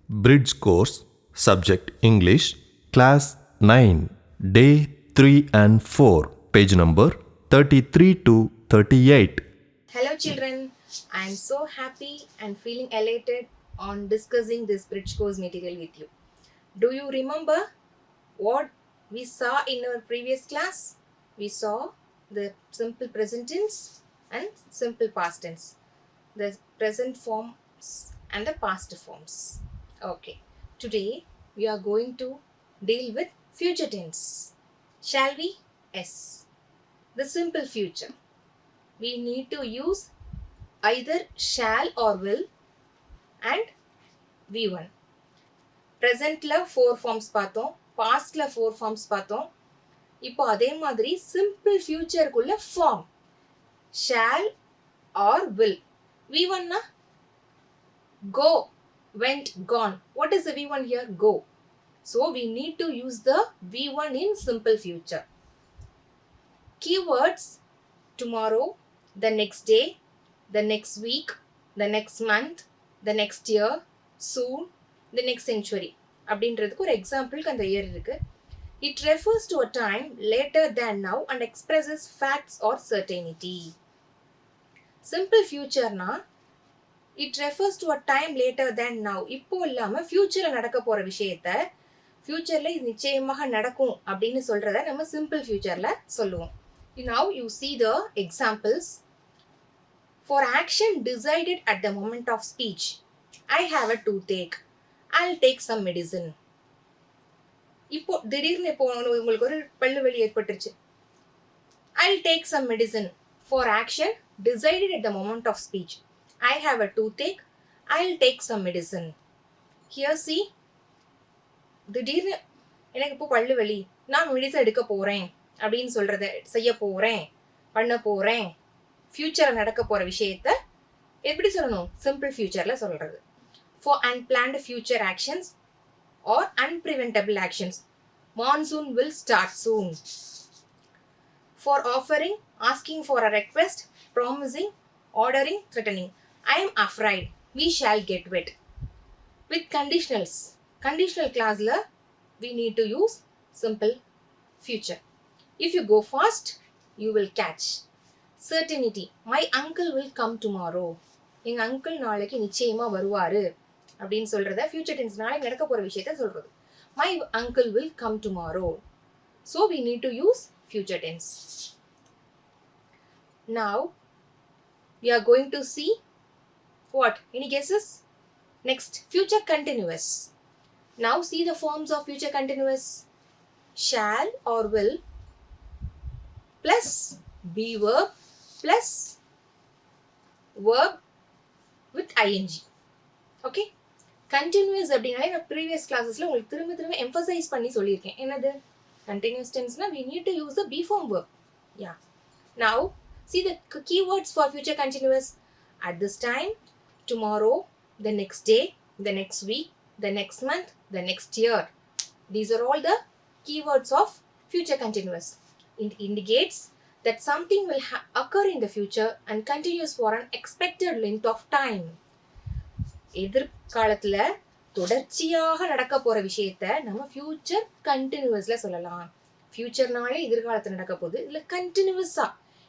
Bridge course, subject English, class 9, day 3 and 4, page number 33 to 38. Hello children, I am so happy and feeling elated on discussing this bridge course material with you. Do you remember what we saw in our previous class? We saw the simple present tense and simple past tense, the present forms and the past forms. Okay, today we are going to deal with future tense. Shall we? Yes. The simple future. We need to use either shall or will and V1. ப்ரெசென்ட்ல 4 forms பார்த்தோம், பாஸ்ட்ல 4 forms பார்த்தோம். இப்போ அதே மாதிரி simple ஃபியூச்சருக்குள்ள form shall or will. V1 go, went, gone. What is the V1 here? Go. So we need to use the V1 in simple future. Keywords: tomorrow, the next day, the next week, the next month, the next year, soon, the next century. அப்படின்றதுக்கு ஒரு எக்ஸாம்பிளுக்கு அந்த year இருக்கு. It refers to a time later than now and expresses facts or certainty. Simple futureனா it refers to a time later than now. இப்போ இல்லாம ஃபியூச்சர்ல நடக்க போற விஷயத்த ஃபியூச்சர்ல இது நிச்சயமாக நடக்கும் அப்படின்னு சொல்றத நம்ம சிம்பிள் ஃபியூச்சர்ல சொல்லுவோம். Now you see the examples. For action decided at the moment of speech. I have a toothache. I'll take some medicine. இப்போ திடீர்னு இப்போ உங்களுக்கு ஒரு பல்லு வலி ஏற்பட்டுருச்சு. I'll take some medicine. For action decided at the moment of speech. I have a toothache. I'll take some medicine. Here see. திடீர்னு எனக்கு இப்போ பல்லு வலி, நான் மெடிசன் எடுக்க போறேன் அப்படின்னு சொல்றத, செய்ய போறேன், பண்ண போறேன், ஃபியூச்சர்ல நடக்க போற விஷயத்த எப்படி சொல்லணும்? சிம்பிள் ஃபியூச்சர்ல சொல்றது. For unplanned future actions or unpreventable actions. Monsoon will start soon. For offering, asking for a request, promising, ordering, threatening. I am afraid we shall get wet. With conditionals. Conditional classல we need to use simple future. If you go fast, you will catch. Certainty. My uncle will come tomorrow. எங்க uncle நாளைக்கு நிச்சயமா வருவாரு அப்படின்னு சொல்றத future tense, நாளைக்கு நடக்க போற விஷயத்த சொல்றது. My uncle will come tomorrow. So we need to use future tense. Now we are going to see what? Any guesses? Next, future continuous. Now see the forms of future continuous. Shall or will plus be verb plus verb with ing. Okay? Continuous அப்படினாலே நான் previous classesல உங்களுக்கு திரும்ப emphasize பண்ணி சொல்லியிருக்கேன். என்னது? Continuous tenseனா we need to use the be form verb. Yeah. Now see the keywords for future continuous. At this time, tomorrow, the next day, the next week, the next month, the next year. These are all the keywords of future continuous. It indicates that something will occur in the future and continues for an expected length of time. எதிர்காலத்துல தொடர்ச்சியாக நடக்க போற விஷயத்த நம்ம future கண்டினியூஸ்ல சொல்லலாம். ஃபியூச்சர்னாலே எதிர்காலத்துல நடக்க போகுது, இல்ல கண்டினியூஸா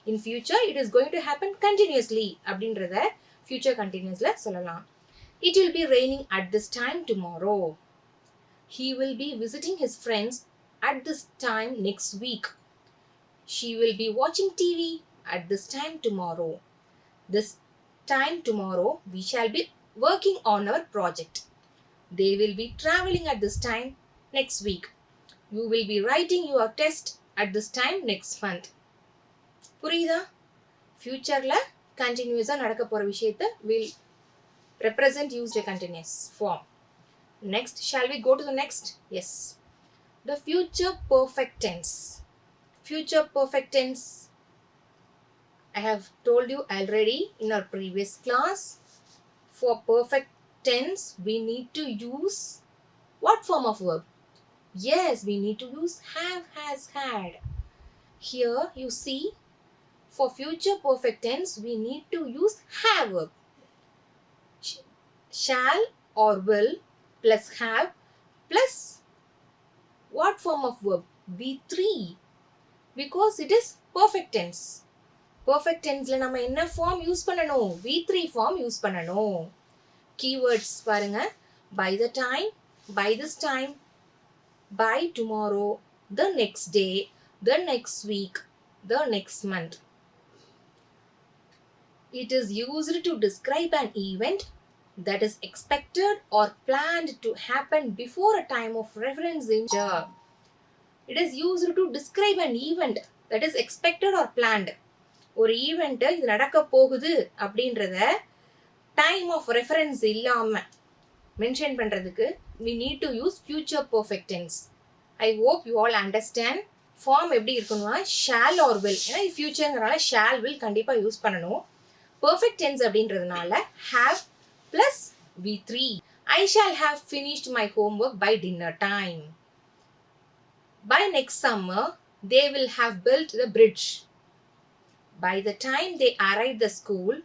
in future it is going to happen continuously அப்படின்றத ஃபியூச்சர் கண்டினியூஸ்ல சொல்லலாம். It will be raining at this time tomorrow. He will be visiting his friends at this time next week. She will be watching TV at this time tomorrow. This time tomorrow we shall be working on our project. They will be traveling at this time next week. You will be writing your test at this time next month. புரியுதா? ஃபியூச்சர்ல கண்டினியூஸா நடக்க போற விஷயத்த will represent used a continuous form. Next, shall we go to the next? Yes. The future perfect tense. Future perfect tense, I have told you already in our previous class. For perfect tense, we need to use what form of verb? Yes, we need to use have, has, had. Here you see, for future perfect tense, we need to use have verb. Shall or will plus have plus what form of verb? V3. Because it is perfect tense. Perfect tenseல நம்ம என்ன form use பண்ணணும்? V3 form use பண்ணணும். Keywords பாருங்க. By the time, by this time, by tomorrow, the next day, the next week, the next month. It is used to describe an event that is expected or planned to happen before a time of reference in future. It is used to describe an event that is expected or planned. ஒரு event இது நடக்க போகுது அப்படின்றத time of reference இல்லாம mention பண்றதுக்கு we need to use future perfect tense. I hope you all understand. Form எப்படி இருக்கணும்னா shall or will. ஏன்னா இது ஃபியூச்சர்ங்கிறனால shall will கண்டிப்பா யூஸ் பண்ணணும். perfect tense அப்படின்றதுனால have plus V3. I shall have finished my homework by dinner time. By next summer, they will have built the bridge. By the time they arrive the school,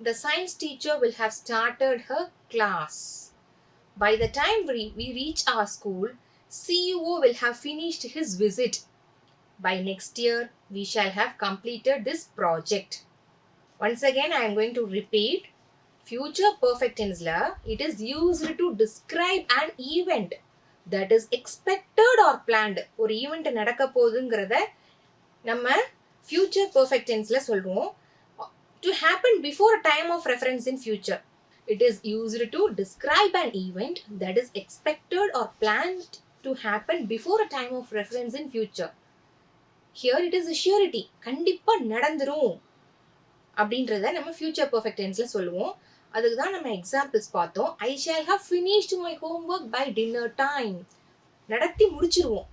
the science teacher will have started her class. By the time we reach our school, CEO will have finished his visit. By next year, we shall have completed this project. Once again, I am going to repeat. Future perfect tense la, it is used to describe an event that is expected or planned. ஒரு event நடக்க போகுதுங்கிறத நம்ம future perfect tenseல சொல்றோம். To happen before a time of reference in future. It is used to describe an event that is expected or planned to happen before a time of reference in future. Here it is a surety. கண்டிப்பா நடந்துரும் அப்படின்றத நம்ம future perfect tenseல சொல்லுவோம். அதுக்கு தான் நம்ம examples பார்த்தோம். I shall have finished my homework by dinner time. நடத்தி முடிச்சிருவோம்,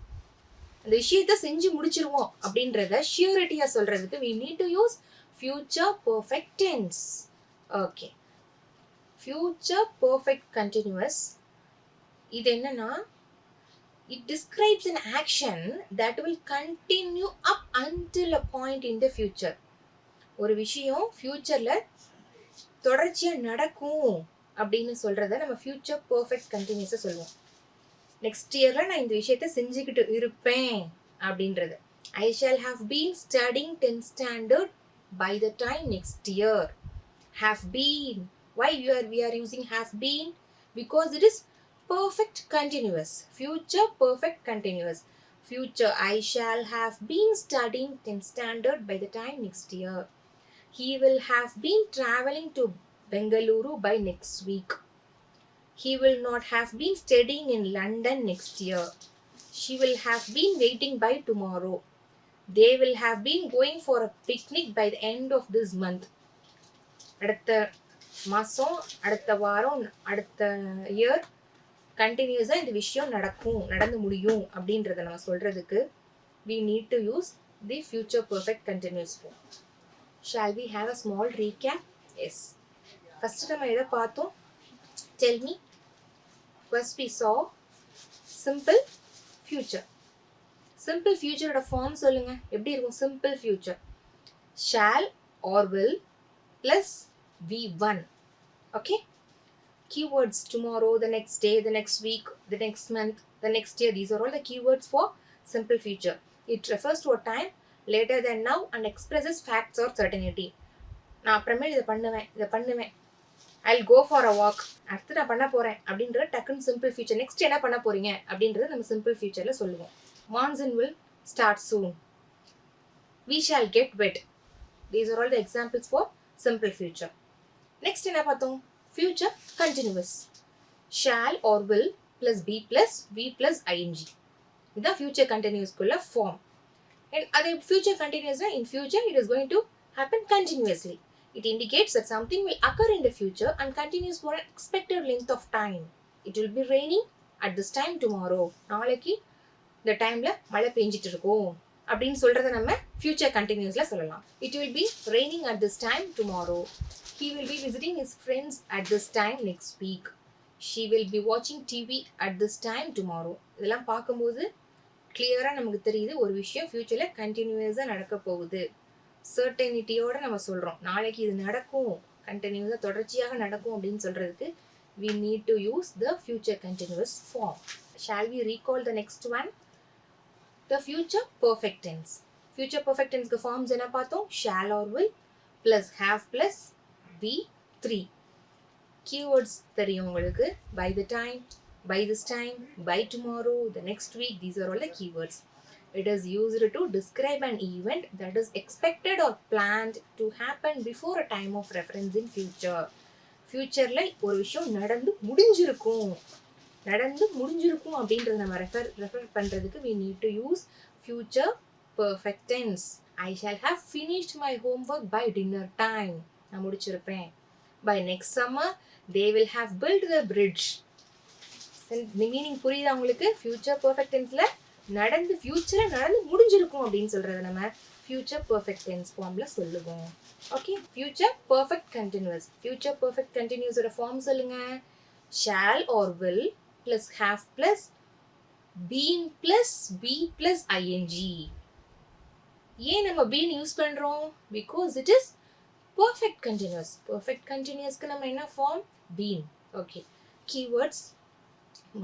அந்த விஷயத்தை செஞ்சு முடிச்சிருவோம் அப்படின்றத ஷியூரிட்டியா சொல்றதுக்கு we need to use future perfect tense. Okay. Future perfect continuous. இது என்னன்னா it describes an action that will continue up until a point in the future. ஒரு விஷயம் ஃபியூச்சர்ல தொடர்ச்சியா நடக்கும் அப்படின்னு சொல்றத நம்ம ஃபியூச்சர் பெர்ஃபெக்ட் கண்டினியூஸா சொல்லுவோம். நெக்ஸ்ட் இயர்ல நான் இந்த விஷயத்தை செஞ்சுக்கிட்டு இருப்பேன் அப்படின்றது. I shall have been studying 10th standard by the time next year. Have been. Why we are using have been? Because it is perfect continuous. Future perfect continuous. Future, I shall have been studying 10th standard by the time next year. He will have been traveling to Bengaluru by next week. He will not have been studying in London next year. She will have been waiting by tomorrow. They will have been going for a picnic by the end of this month. அடுத்த மாசம், அடுத்த வாரம், அடுத்த year கண்டினியூஸா இந்த விஷயம் நடந்து முடியும் அப்படின்றத நம்ம சொல்றதுக்கு we need to use the future perfect continuous form. Shall we have a small recap? Yes. First நம்ம எதை பார்த்தோம்? Tell me. First we saw simple future. Simple future ஓட form சொல்லுங்க. எப்படி இருக்கும் simple future? Shall or will plus V1. Okay? Keywords tomorrow, the next day, the next week, the next month, the next year. These are all the keywords for simple future. It refers to a time later than now and expresses facts or certainty. நான் அப்புறமே இதை பண்ணுவேன் I'll go for a walk. அடுத்து நான் பண்ண போறேன் அப்படின்ற டக்குன்னு சிம்பிள் ஃபியூச்சர். நெக்ஸ்ட் என்ன பண்ண போறீங்க அப்படின்றத நம்ம சிம்பிள் ஃபியூச்சர்ல சொல்லுவோம். Monsoon will start soon. We shall get wet. These are all the examples for simple future. Next என்ன பார்த்தோம்? Future continuous. Shall or will plus be plus V plus ing. இதுதான் future continuous குள்ள form. And அதே future continuous in future it is going to happen continuously. It indicates that something will occur in the future and continues for an expected length of time. It will be raining at this time tomorrow. நாளைக்கு இந்த டைம்ல மழை பெஞ்சிட்டு இருக்கும் அப்படின்னு சொல்றத நம்ம future continuousல சொல்லலாம். It will be raining at this time tomorrow. He will be visiting his friends at this time next week. She will be watching TV at this time tomorrow. இதெல்லாம் பார்க்கும்போது கிளியரா நமக்கு தெரியுது ஒரு விஷயம் ஃபியூச்சர்ல கண்டினியூஸா நடக்க போகுது. சர்டனிட்டியோட நம்ம சொல்றோம் நாளைக்கு இது நடக்கும், கண்டினியூஸா தொடர்ச்சியாக நடக்கும் அப்படின்னு சொல்றதுக்கு we need to use the future continuous form. Shall we recall the next one? The future perfect tense. Future perfect tense க்கு forms என்ன பார்த்தோம்? Shall or will plus have plus be 3. Keywords தெரியும் உங்களுக்கு. By the time, by this time, by tomorrow, the next week. These are all the keywords. It is used to describe an event that is expected or planned to happen before a time of reference in future. Futureல ஒரு விஷயம் நடந்து முடிஞ்சிருக்கும் அப்படின்றத நம்ம refer பண்றதுக்கு we need to use future perfect tense. I shall have finished my homework by dinner time. நான் முடிச்சிருப்பேன். By next summer they will have built the bridge. Meaning புரியுதா உங்களுக்கு? ஃபியூச்சர் பெர்ஃபெக்ட் டென்ஸ்ல ஃபியூச்சர்ல நடந்து முடிஞ்சிருக்கும் அப்படின்னு சொல்றத நம்ம ஃபியூச்சர் பெர்ஃபெக்ட் டென்ஸ் ஃபார்ம்ல சொல்லுவோம். Okay, future perfect continuous. Future perfect கண்டினியூஸோட ஃபார்ம் சொல்லுங்க. shall or will plus have plus been plus be plus ing. ஏன் நம்ம been யூஸ் பண்றோம்? Because it is perfect continuous. Perfect continuousக்கு நம்ம என்ன form? been. Okay. Keywords: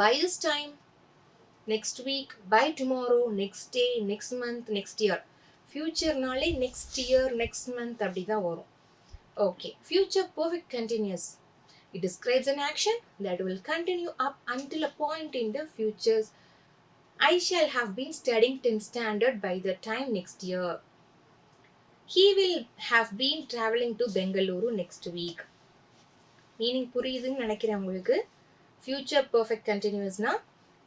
by this time, next week, by tomorrow, next day, next month, next year. Futureனாலே next year, next month அப்படி தான் வரும். Okay. Future perfect continuous. It describes an action that will continue up until a point in the future. I shall have been studying 10th standard by the time next year. He will have been traveling to Bengaluru next week. Meaning புரியுதுன்னு நினைக்கிறேன் உங்களுக்கு. Future perfect continuousனா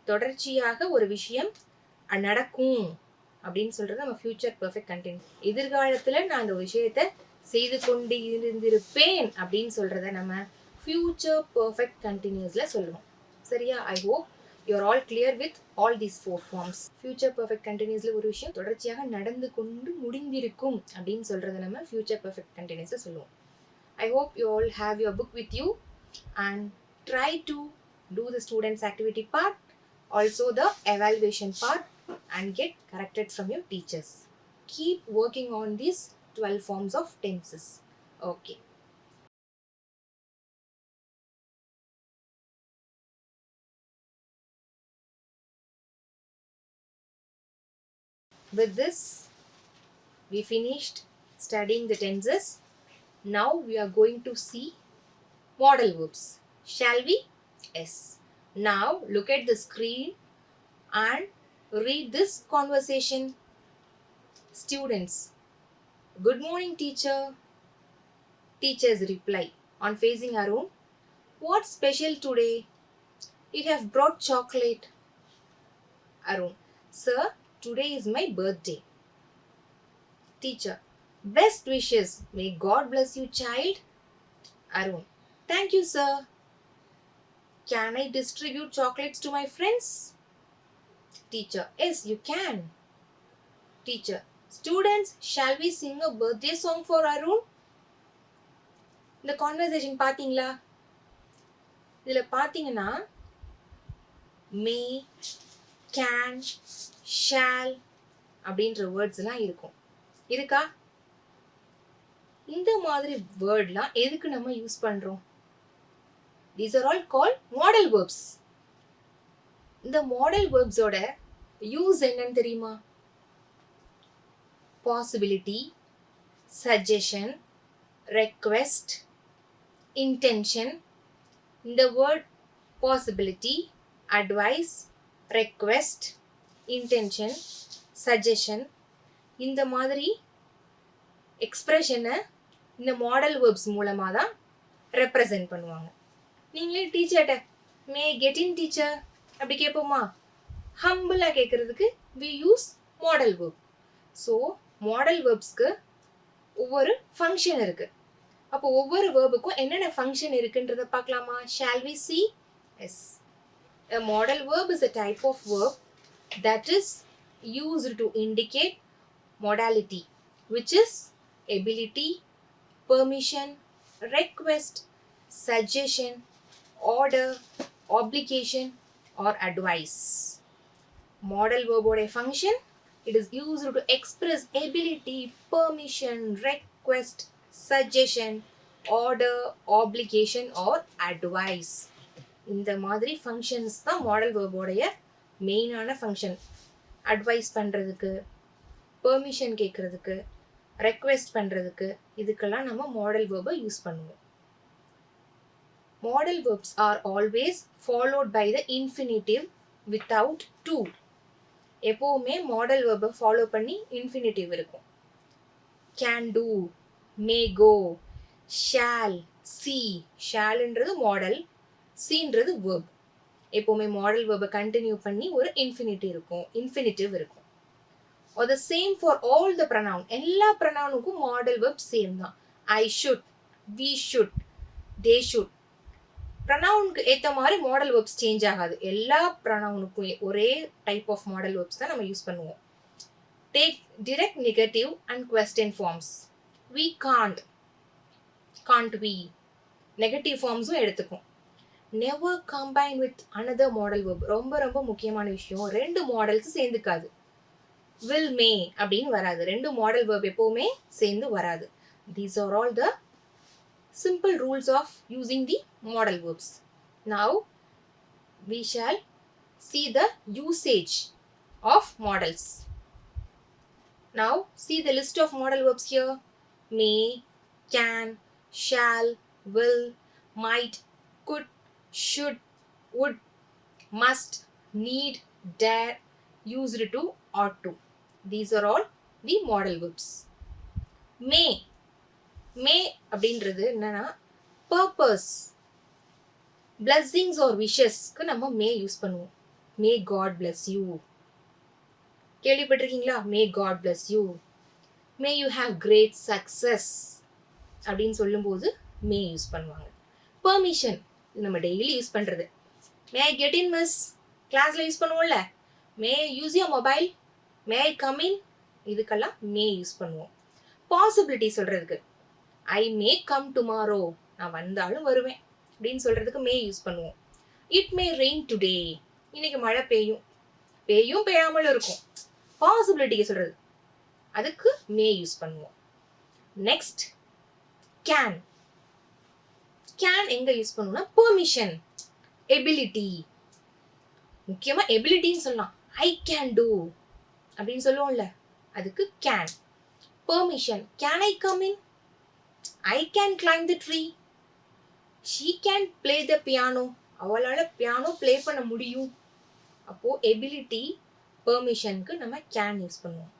தொடர்ச்சியாக ஒரு விஷயம் நடக்கும் அப்படின்னு சொல்றது நம்ம future perfect continuous. எதிர்காலத்துல நான் அந்த விஷயத்தை செய்து கொண்டு இருந்திருப்பேன் அப்படின்னு சொல்றத நம்ம future perfect continuousல சொல்லுவோம். சரியா? I hope you are all clear with all these 4 forms. Future perfect continuously ஒரு விஷயம் தொடர்ச்சியாக நடந்து கொண்டு முடிந்திருக்கும் அப்படின்னு சொல்றத நம்ம future perfect continuousல சொல்லுவோம். I hope you all have your book with you and try to do the students activity part, also the evaluation part, and get corrected from your teachers. Keep working on these 12 forms of tenses. Okay. With this, we finished studying the tenses. Now we are going to see modal verbs. Shall we? Yes. Now look at the screen and read this conversation. Students: good morning, teacher. Teacher's reply on facing Arun: what's special today? You have brought chocolate. Arun: sir, today is my birthday. Teacher: best wishes. May God bless you, child. Arun: thank you, sir. Can I distribute chocolates to my friends? Teacher: yes, you can. Teacher: students, shall we sing a birthday song for Arun? இந்த conversation பாத்தீங்களா? இதுல பாத்தீங்கன்னா மே, can, shawl அப்படின்ற words எல்லாம் இருக்கும். இருக்கா? இந்த மாதிரி வேர்ட்லாம் எதுக்கு நம்ம யூஸ் பண்றோம்? These are all called modal verbs. இந்த modal verbs ஓட யூஸ் என்னன்னு தெரியுமா? Possibility, suggestion, request, intention. இந்த word possibility, advice, request, intention, suggestion இந்த மாதிரி எக்ஸ்பிரஷனை இந்த மாடல் வேர்ப்ஸ் மூலமாக தான் ரெப்ரசன்ட் பண்ணுவாங்க. நீங்களே டீச்சர்கிட்ட மே கெட் இன் டீச்சர் அப்படி கேட்போமா? ஹம்பிளாக கேட்குறதுக்கு we use modal verb. So modal வேர்ப்ஸ்க்கு ஒவ்வொரு ஃபங்க்ஷன் இருக்குது. அப்போ ஒவ்வொரு வேர்புக்கும் என்னென்ன ஃபங்க்ஷன் இருக்குன்றத பார்க்கலாமா? Shall we see? Yes. A modal verb is a type of verb that is used to indicate modality, which is ability, permission, request, suggestion, order, obligation, or advice. Modal verb or a function, it is used to express ability, permission, request, suggestion, order, obligation, or advice. இந்த மாதிரி functions தான் modal வேர்போடைய மெயினான function. Advise பண்ணுறதுக்கு, permission கேட்குறதுக்கு, request பண்ணுறதுக்கு, இதுக்கெல்லாம் நம்ம மாடல் வேர்பை யூஸ் பண்ணுவோம். Modal verbs are always followed by the infinitive without to. எப்போவுமே மாடல் வேர்பை ஃபாலோ பண்ணி இன்ஃபினிட்டிவ் இருக்கும். Can do, may go, shall, see. ஷால்ன்றது மாடல், சீன்றது வேர்ப். எப்போவுமே மாடல் வேர்பை கண்டினியூ பண்ணி ஒரு இன்ஃபினிட்டிவ் இருக்கும். or the same for all the pronoun. எல்லா ப்ரொனவுனுக்கும் மாடல் வேர்ப் சேம் தான். I should, we should, they should. ப்ரொனவுனுக்கு ஏற்ற மாதிரி மாடல் வேர்ப்ஸ் சேஞ்ச் ஆகாது. எல்லா ப்ரொனவுனுக்கும் ஒரே டைப் ஆஃப் மாடல் வேர்ப்ஸ் தான் நம்ம யூஸ் பண்ணுவோம். Tag direct negative and question forms. We can't, can't we. Negative ஃபார்ம்ஸும் எடுத்துக்கும். never combine with another model verb. ரொம்ப ரொம்ப முக்கியமான விஷயம், ரெண்டு மாடல்ஸ் சேர்ந்துக்காது. will, may அப்படின்னு வராது. ரெண்டு மாடல் வேர்ப் எப்பவுமே சேர்ந்து வராது. These are all the simple rules of using the model verbs. Now we shall see the usage of models. Now see the list of model verbs here. May, can, shall, will, might, could, should, would, must, need, dare, used to, ought to. These are all the model verbs. May, may அப்படின்றது என்னன்னா purpose, blessings or wishesக்கு நம்ம may use பண்ணுவோம். May God bless you. கேள்விப்பட்டிருக்கீங்களா? May God bless you. May you have great success அப்படின்னு சொல்லும்போது may use பண்ணுவாங்க. Permission நம்ம daily use பண்றது. May I get in, miss? கிளாஸ்ல யூஸ் பண்ணுவோம்ல. May I use your mobile? May I come in? இதுக்கெல்லாம் may use பண்ணுவோம். Possibility சொல்றதுக்கு I may come tomorrow. நான் வந்தாலும் வருவேன் அப்படின்னு சொல்றதுக்கு may யூஸ் பண்ணுவோம். It may rain today. இன்னைக்கு மழை பெய்யும் பெய்யாமலும் இருக்கும். பாசிபிலிட்டிக்கு சொல்றது அதுக்கு may யூஸ் பண்ணுவோம். Next can. can எங்க யூஸ் பண்ணுவோம்னா பெர்மிஷன், எபிலிட்டி. முக்கியமா எபிலிட்டின்னு சொல்லலாம். I can do அப்படின்னு சொல்லுவோம்ல, அதுக்கு can. Permission. Can I come in? I can climb the tree. She can play the piano. அவளால பியானோ ப்ளே பண்ண முடியும். அப்போ எபிலிட்டி, பெர்மிஷனுக்கு நம்ம can யூஸ் பண்ணுவோம்.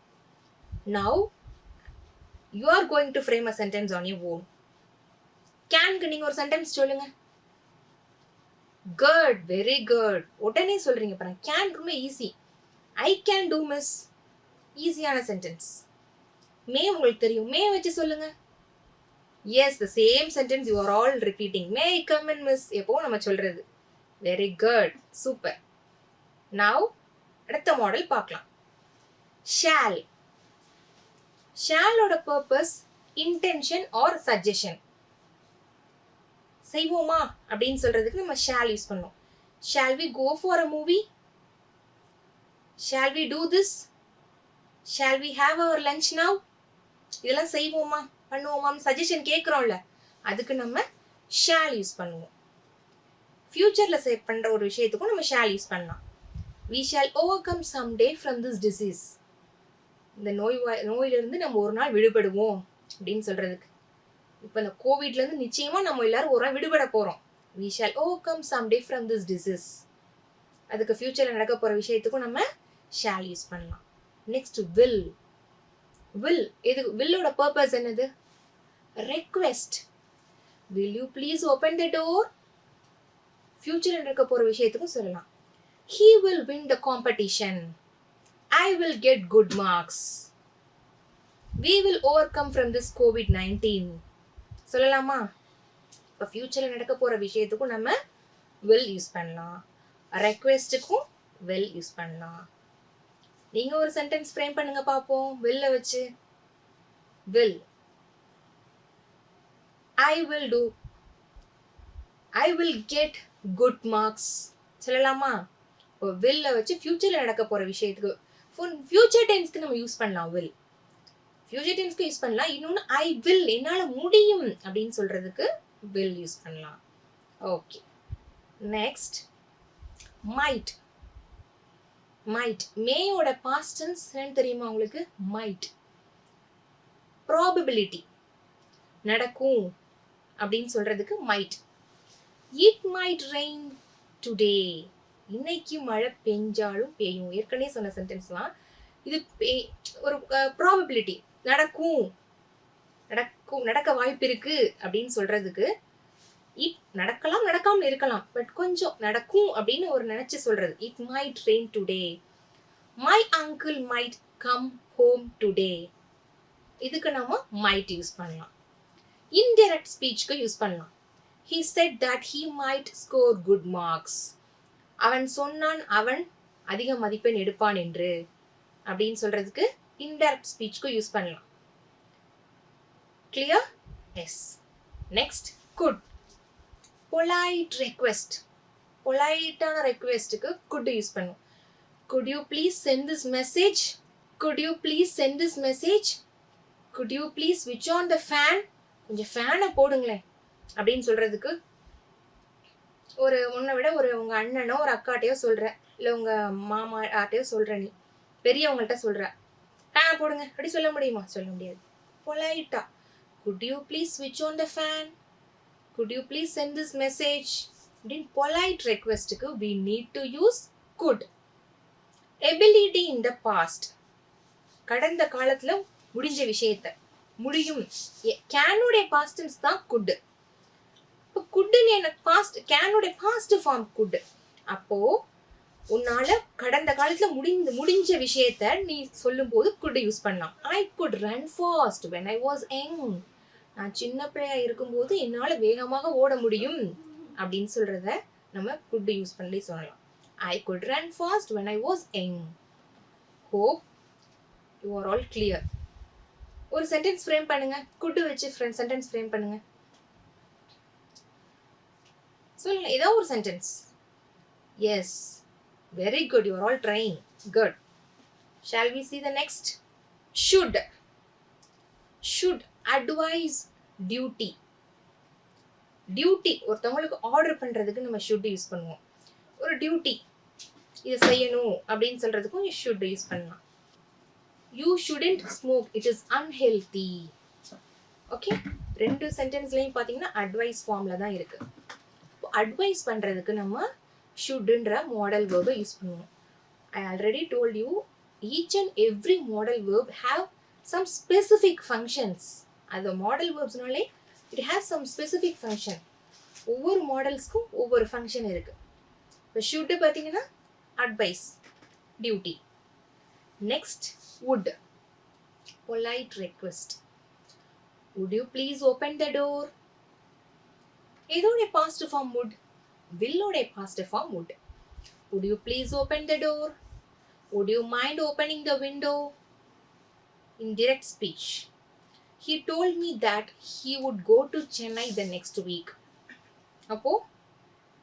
Now you are going to frame a sentence on your own. canக்கு நீங்க ஒரு sentence சொல்லுங்க. good, very good. உடனே சொல்றீங்க பாருங்க. can ரொம்ப easy. I can do, miss. ஈஸியான சென்டென்ஸ். மே உங்களுக்கு தெரியும், மே வச்சு சொல்லுங்க. Yes, the same sentence you are all repeating. May I come in, miss? எப்போ நம்ம சொல்றது. very good, super. now அடுத்த மாடல் பார்க்கலாம். shall. shall ஓட purpose intention or suggestion. செய்வோமா அப்படின்னு சொல்றதுக்கு நம்ம shall யூஸ் பண்ணோம். shall we go for a movie? shall we do this? shall we have our lunch now? இதெல்லாம் செய்வோமா பண்ணுவோமான்னு சஜஷன் கேட்குறோம்ல, அதுக்கு நம்ம shall யூஸ் பண்ணுவோம். ஃபியூச்சரில் பண்ற ஒரு விஷயத்துக்கும் நம்ம shall யூஸ் பண்ணலாம். we shall overcome someday from this disease. இந்த நோயிலிருந்து நம்ம ஒரு நாள் விடுபடுவோம் அப்படின்னு சொல்றதுக்கு. இப்போ இந்த கோவிட்லேருந்து நிச்சயமா நம்ம எல்லாரும் ஒரு நாள் விடுபட போறோம். we shall overcome someday from this disease. அதுக்கு ஃபியூச்சரில் நடக்க போற விஷயத்துக்கும் நம்ம shall யூஸ் பண்ணலாம். Next will. will இது willோட பர்பஸ் என்னது? request. will you please open the door? ஃபியூச்சரில் நடக்க போற விஷயத்துக்கும் சொல்லலாம். he will win the competition. I will get good marks. we will overcome from this COVID-19. சொல்லலாமா? இப்போ ஃபியூச்சரில் நடக்க போற விஷயத்துக்கும் நம்ம will யூஸ் பண்ணலாம். ரெக்வெஸ்ட்டுக்கும் will யூஸ் பண்ணலாம். நீங்க ஒரு சென்டென்ஸ் ஃப்ரேம் பண்ணுங்க பாப்போம் will வச்சு. will. I will do. I will get good marks. சொல்லலாமா? இப்போ will வச்சு ஃபியூச்சர்ல நடக்க போற விஷயத்துக்கு ஃபியூச்சர் டென்ஸ்க்கு நம்ம யூஸ் பண்ணலாம் will. ஃபியூச்சர் டென்ஸ்க்கு யூஸ் பண்ணலாம். இன்னொன்று I will, என்னால முடியும் அப்படின்னு சொல்றதுக்கு will யூஸ் பண்ணலாம். Okay. Next might. might மேயோட past tense என்னன்னு தெரியுமா உங்களுக்கு? might. probability நடக்கும் அப்படின்னு சொல்றதுக்கு might. it might rain today. இன்னைக்கு மழை பெஞ்சாலும் பெய்யும். ஏற்கனவே சொன்ன சென்டென்ஸ்லாம் இது ஒரு ப்ராபபிலிட்டி, நடக்கும், நடக்க வாய்ப்பு இருக்கு அப்படின்னு சொல்றதுக்கு இட் நடக்கலாம், நடக்காமல் இருக்கலாம், பட் கொஞ்சம் நடக்கும் அப்படின்னு ஒரு நினைச்சு சொல்றது. It might rain today. My uncle might come home today. இதுக்கு நம்ம மைட் யூஸ் பண்ணலாம். இன்டைரக்ட் ஸ்பீச்சுக்கு யூஸ் பண்ணலாம். he said that he might score good marks. அவன் சொன்னான் அவன் அதிக மதிப்பெண் எடுப்பான் என்று அப்படின்னு சொல்றதுக்கு இன்டைரக்ட் ஸ்பீச்சுக்கு யூஸ் பண்ணலாம். clear? yes. next could. polite request. பொலைட்டான ரெக்வெஸ்ட்டுக்கு could use பண்ணும். could you please send this message? could you please send this message? could you please switch on the fan? கொஞ்சம் ஃபேனை போடுங்களேன் அப்படின்னு சொல்றதுக்கு ஒரு உன்னை விட ஒரு உங்க அண்ணனோ ஒரு அக்காட்டையோ சொல்ற, இல்லை உங்க மாமா ஆட்டையோ சொல்ற, நீ பெரியவங்கள்ட்ட சொல்ற, ஃபேனை போடுங்க அப்படி சொல்ல முடியுமா? சொல்ல முடியாது. பொலைட்டா could you please switch on the fan? could you please send this message? அப்படின்னு polite ரெக்வெஸ்ட்டுக்கு we need to use could. ability in the past. கடந்த காலத்துல முடிஞ்ச விஷயத்த முடியும். கேனுடைய பாஸ்ட் டென்ஸ் தான் could. இப்போ குட்னு எனக்கு பாஸ்ட், கேனுடைய பாஸ்ட் ஃபார்ம் could. அப்போ உன்னால கடந்த காலத்துல முடிஞ்ச விஷயத்த நீ சொல்லும் போது could யூஸ் பண்ணலாம். I could run fast when I was young. நான் சின்ன பிள்ளையா இருக்கும்போது என்னால வேகமாக ஓட முடியும் அப்படின்னு சொல்றத நம்ம could யூஸ் பண்ணி சொல்லலாம். I could run fast when I was young. Hope you are all clear. ஒரு சென்டென்ஸ் ஃப்ரேம் பண்ணுங்க. could வச்சு சென்டென்ஸ் ஃப்ரேம் பண்ணுங்க. சொல்லுங்க ஏதோ ஒரு sentence. Yes, very good, you are all trying. Good. Shall we see the next? should. should advise duty. Duty ஒருத்தவங்களுக்கு order பண்றதுக்கு நம்ம should யூஸ் பண்ணுவோம். ஒரு டியூட்டி இதை செய்யணும் அப்படின்னு சொல்றதுக்கும் should யூஸ் பண்ணலாம். you shouldn't smoke, it is unhealthy. Okay, ரெண்டு சென்டென்ஸ்லயும் பாத்தீங்கன்னா அட்வைஸ் ஃபார்ம்ல தான் இருக்கு. அட்வைஸ் பண்றதுக்கு நம்ம shouldன்ற மாடல் verb யூஸ் பண்ணுவோம். I already told you each and every modal verb have some specific functions. அது model verbsனாலே it has some specific function. ஒவ்வொரு மாடல்ஸ்க்கும் ஒவ்வொரு ஃபங்க்ஷன் இருக்கு. இப்போ should பார்த்தீங்கன்னா advice, duty. Next would, polite request. would you please open the door? இதோட past form would, willோட past form would. would you please open the door? would you mind opening the window? In direct speech, he told me that he would go to Chennai the next week. அப்போ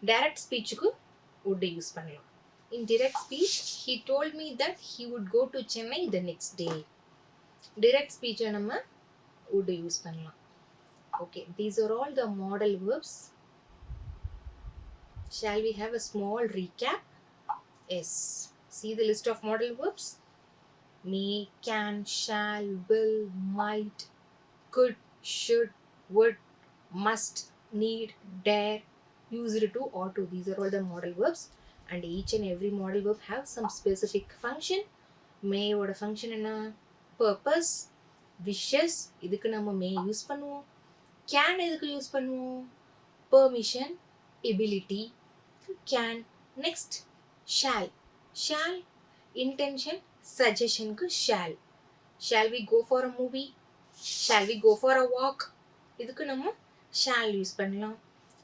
direct speechக்கு would use பண்ணலாம். In direct speech, he told me that he would go to Chennai the next day. Direct speech நம்ம would use பண்ணலாம். Okay, these are all the modal verbs. Shall we have a small recap? Yes. See the list of modal verbs. May, can, shall, will, might, could, should, would, must, need, dare, used to, ought to. These are all the modal verbs. And each and every modal verb have some specific function. May oda function enna? Purpose, wishes, idukku nama may use பண்ணுவோம். Can எதுக்கு use பண்ணுவோம்? Permission, ability, can. Next, shall. Shall, intention, suggestion க்கு shall. Shall we go for a movie? Shall we go for a walk? இதுக்கு நம்ம shall use பண்ணலாம்.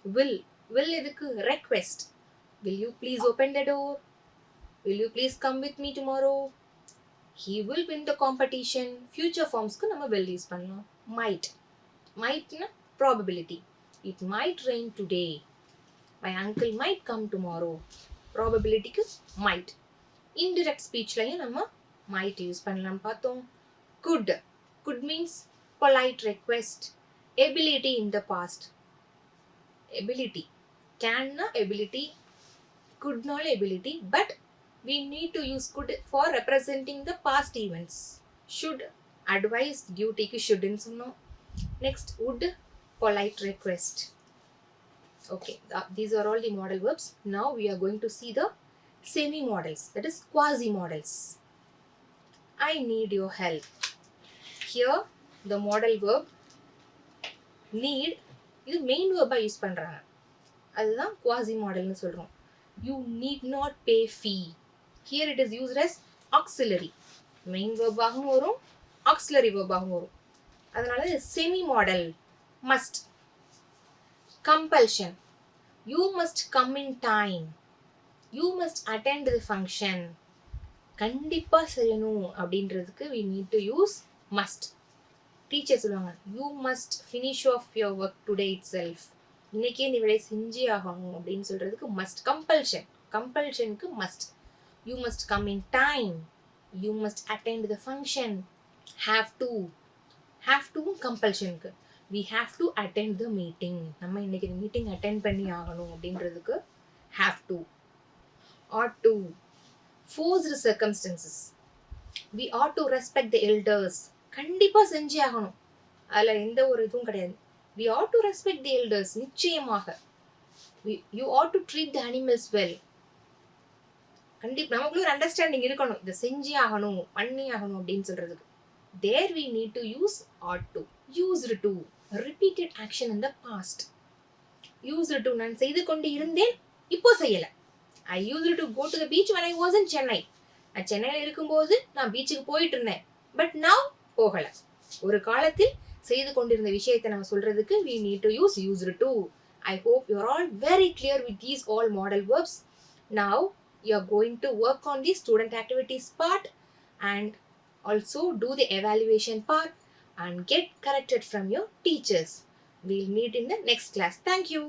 Will. Will எதுக்கு? Request. Will you please open the door? Will you please come with me tomorrow? He will win the competition. Future formsக்கு நம்ம will use பண்ணலாம். Might. Mightனா probability. It might rain today. My uncle might come tomorrow. Probabilityக்கு might. Indirect speechலயும் நம்ம might use பண்ணலாம் பார்த்தோம். Could. Could means polite request. Ability in the past. Ability. Can na ability, could na ability, but we need to use could for representing the past events. Should, advice, duty க்கு shouldn't சொன்னோம். Next, would, polite request. Okay, these are all the modal verbs. Now we are going to see the semi modals, that is quasi modals. I need your help. Here the modal verb need இது main verb use பண்றாங்க, அதுதான் quasi modalனு சொல்றோம். You need not pay fee. Here it is used as auxiliary. Main verb ஆகவும் வரும், auxiliary verb ஆகவும் வரும். அதனால இது semi modal. Must, compulsion. You must come in time. You must attend the function. கண்டிப்பா செய்யணும் அப்படின்றதுக்கு we need to use must. Teacher சொல்லுவாங்க, you must finish off your work today itself. இன்னைக்கே நீ வேலையை செஞ்சே ஆகணும் அப்படின்னு சொல்றதுக்கு must. compulsion, compulsionக்கு must. You must come in time. You must attend the function. Have to, have to compulsionக்கு we have to attend the meeting. நம்ம இன்னைக்கு meeting attend பண்ணி ஆகணும் அப்படின்றதுக்கு have to. ought to, forced circumstances. We ought to respect the elders. கண்டிப்பா செஞ்சே ஆகணும், அதுல எந்த ஒரு இதுவும் கிடையாது. We ought to respect the elders. நிச்சயமாக. You ought to treat the animals well. கண்டிப்பா நமக்குள்ள ஒரு அண்டர்ஸ்டாண்டிங் இருக்கணும், இதை செஞ்சே ஆகணும், பண்ணி ஆகணும் அப்படின்னு சொல்றதுக்கு. There we need to use ought to. Used to, repeated action in the past. Used to, நான் செய்து கொண்டு இருந்தேன், இப்போ செய்யல. I used to go to the beach when I was in Chennai. நான் சென்னையில் இருக்கும்போது நான் பீச்சுக்கு போயிட்டு இருந்தேன், பட் now போகல. ஒரு காலத்தில் செய்து கொண்டிருந்த விஷயத்தை நான் சொல்றதுக்கு we need to use used to. I hope you are all very clear with these all modal verbs. Now you are going to work on the student activities part and also do the evaluation part and get corrected from your teachers. We'll meet in the next class. Thank you.